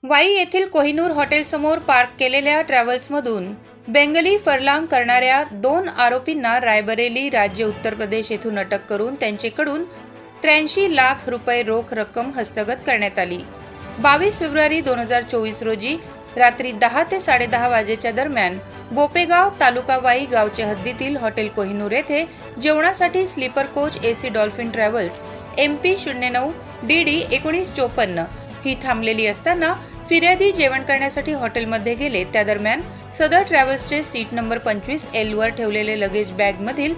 वाई येथील कोहिनूर हॉटेलसमोर पार्क केलेल्या ट्रॅव्हल्समधून बेंगली फरलांग करणाऱ्या 2 आरोपींना रायबरेली राज्य उत्तर प्रदेश येथून अटक करून त्यांच्याकडून 83 लाख रुपये रोख रक्कम हस्तगत करण्यात आली। 22 फेब्रुवारी 2024 रोजी रात्री 10 ते 10:30 वाजेच्या दरम्यान बोपेगाव तालुका वाई गावच्या हद्दीतील हॉटेल कोहिनूर येथे जेवणासाठी sleeper coach AC Dolphin Travels MP 09 DD 1954 ही थांबलेली असताना फिर्यादी जेवण करण्यासाठी हॉटेलमध्ये गेले। त्या दरम्यान सदर ट्रॅव्हल्सचे सीट नंबर 25L वर ठेवलेले लगेज बॅग मधील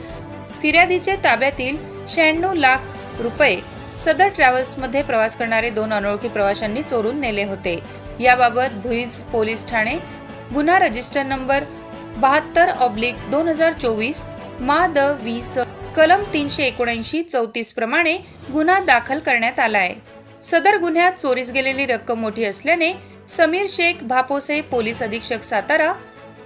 फिर्यादीच्या ताब्यातील 96 लाख रुपये सदर ट्रॅव्हल्समध्ये प्रवास करणारे 2 अनोळखी प्रवाशांनी चोरून नेले होते। याबाबत भुईंज पोलीस ठाणे गुन्हा रजिस्टर नंबर 72/2024 मा.द. 20 कलम 379-34 प्रमाणे गुन्हा दाखल करण्यात आलाय। सदर गुन्ह्यात चोरीस गेलेली रक्कम मोठी असल्याने समीर शेख भापोसे पोलीस अधीक्षक सातारा,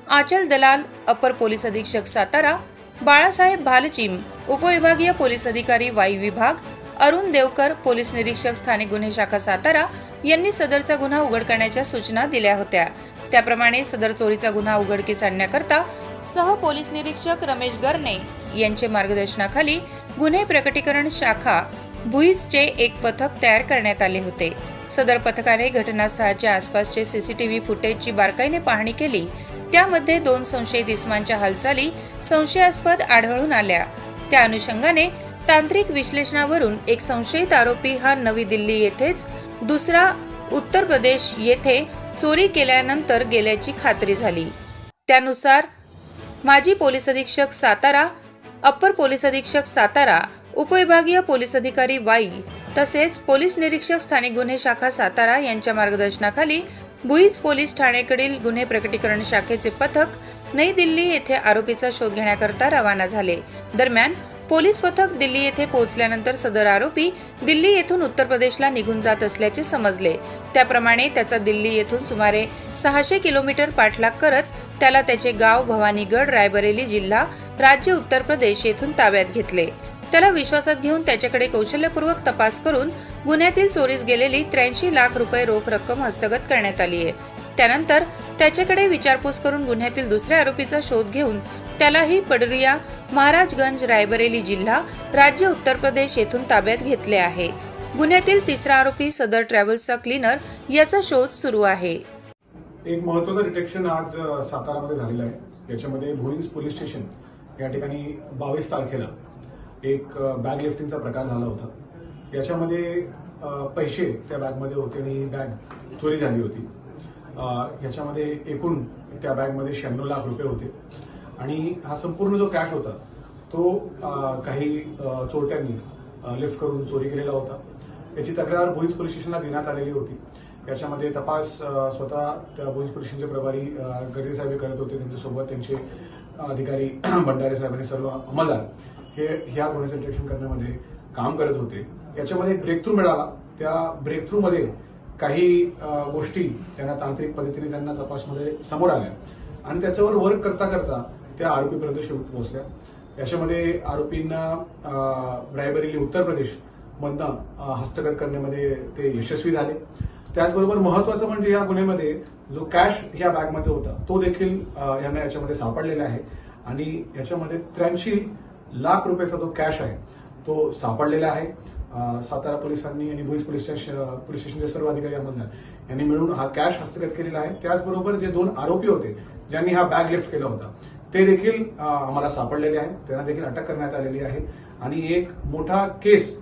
आचल दलाल अपर पोलीस अधीक्षक सातारा, बाळासाहेब भालचिम उपविभागीय पोलीस अधिकारी वाई विभाग, अरुण देवकर पोलीस निरीक्षक स्थानिक गुन्हे शाखा सातारा यांनी सदरचा गुन्हा उघड करण्याच्या सूचना दिल्या होत्या। त्याप्रमाणे सदर चोरीचा गुन्हा उघडकीस आणण्याकरता सह पोलीस निरीक्षक रमेश गरणे यांच्या मार्गदर्शनाखाली गुन्हे प्रकटीकरण शाखा भुईंजचे एक पथक तयार करण्यात आले होते। सदर पथकाने घटनास्थळाच्या आसपासचे CCTV फुटेजची बारकाईने पाहणी केली। त्यामध्ये 2 संशयित इसमांच्या हालचाली संशयास्पद आढळून आल्या। त्या अनुषंगाने तांत्रिक विश्लेषणावरून एक संशयित आरोपी हा नवी दिल्ली येथेच दुसरा उत्तर प्रदेश येथे चोरी केल्यानंतर गेल्याची खात्री झाली। त्यानुसार माजी पोलीस अधीक्षक सातारा, अप्पर पोलीस अधीक्षक सातारा, उपविभागीय पोलीस अधिकारी वाई तसेच पोलीस निरीक्षक स्थानिक गुन्हे शाखा सातारा यांच्या मार्गदर्शनाखाली भुईंज पोलीस ठाणेकडील गुन्हे प्रकटीकरण शाखेचे पथक नई दिल्ली येथे आरोपीचा शोध घेण्याकरता रवाना झाले। दरम्यान पोलीस पथक दिल्ली येथे पोहोचल्यानंतर सदर आरोपी दिल्ली येथून उत्तर प्रदेशला निघून जात असल्याचे समजले। त्याप्रमाणे त्याचा दिल्ली येथून सुमारे 600 किलोमीटर पाठलाग करत त्याला त्याचे गाव भवानीगड रायबरेली जिल्हा राज्य उत्तर प्रदेश येथून ताब्यात घेतले। त्याला विश्वासात घेऊन त्याच्याकडे कौशल्यपूर्वक तपास करून गुन्ह्यातील चोरीस गेलेली 83 लाख रुपये रोख रक्कम हस्तगत करण्यात आली आहे। त्यानंतर त्याच्याकडे विचारपूस करून गुन्ह्यातील दुसऱ्या आरोपीचा शोध घेऊन त्यालाही पडरिया महाराजगंज रायबरेली जिल्हा राज्य उत्तर प्रदेश येथून ताब्यात घेतले आहे। गुन्ह्यातील तिसरा आरोपी सदर ट्रॅव्हल्सचा क्लीनर याचा शोध सुरू आहे। एक महत्त्वाचं डिटेक्शन आज सातारामध्ये झालेलं आहे। याच्यामध्ये भुईंज पोलीस स्टेशन या ठिकाणी 22 तारखेला एक बॅग लिफ्टिंगचा प्रकार झाला होता। याच्यामध्ये पैसे त्या बॅगमध्ये होते आणि ही बॅग चोरी झाली होती। याच्यामध्ये एकूण त्या बॅगमध्ये 96 लाख रुपये होते आणि हा संपूर्ण जो कॅश होता तो काही चोरट्यांनी लिफ्ट करून चोरी केलेला होता। याची तक्रार भुईंज पोलीस स्टेशनला देण्यात आलेली होती। याच्यामध्ये तपास स्वतः त्या भुईंज पोलीस स्टेशनचे प्रभारी गर्जे साहेब करत होते। त्यांच्यासोबत त्यांचे अधिकारी भंडारे साहेब आणि सर्व अंमलदार हे ह्या गुन्ह्याचं डिटेक्शन करण्यामध्ये काम करत होते। याच्यामध्ये एक ब्रेक थ्रू मिळाला। त्या ब्रेक थ्रू मध्ये काही गोष्टी त्यांना तांत्रिक पद्धतीने त्यांना तपासमध्ये समोर आल्या आणि त्याच्यावर वर्क करता करता त्या आरोपीपर्यंत शेवटी पोहोचल्या। याच्यामध्ये आरोपींना रायबरेली उत्तर प्रदेश मधनं हस्तगत करण्यामध्ये ते यशस्वी झाले। त्याचबरोबर महत्वाचं म्हणजे या गुन्ह्यामध्ये जो कॅश ह्या बॅगमध्ये होता तो देखील यांना याच्यामध्ये सापडलेला आहे आणि याच्यामध्ये 83 लाख रुपयाचा जो कॅश आहे तो सापडलेला आहे। सातारा पोलिसांनी आणि भुईंज पोलीस स्टेशनचे सर्व अधिकारी अंमलदार यांनी मिळून हा कॅश हस्तगत केलेला आहे। त्याचबरोबर जे 2 आरोपी होते ज्यांनी हा बॅग लिफ्ट केला होता ते देखील आम्हाला सापडलेले आहेत। त्यांना देखील अटक करण्यात आलेली आहे आणि एक मोठा केस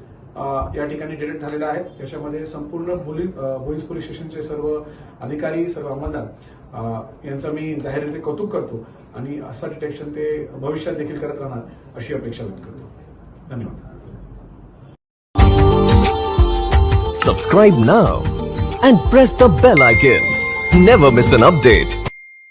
या ठिकाणी डिटेक्ट झालेला आहे। याच्यामध्ये संपूर्ण भुईंज पोलीस स्टेशनचे सर्व अधिकारी सर्व अंमलदार यांचं मी जाहीररीत्या कौतुक करतो आणि असं डिटेक्शन ते भविष्यात देखील करत राहणार अशी अपेक्षा व्यक्त करतो। धन्यवाद। Subscribe now and press the bell icon. Never miss an update.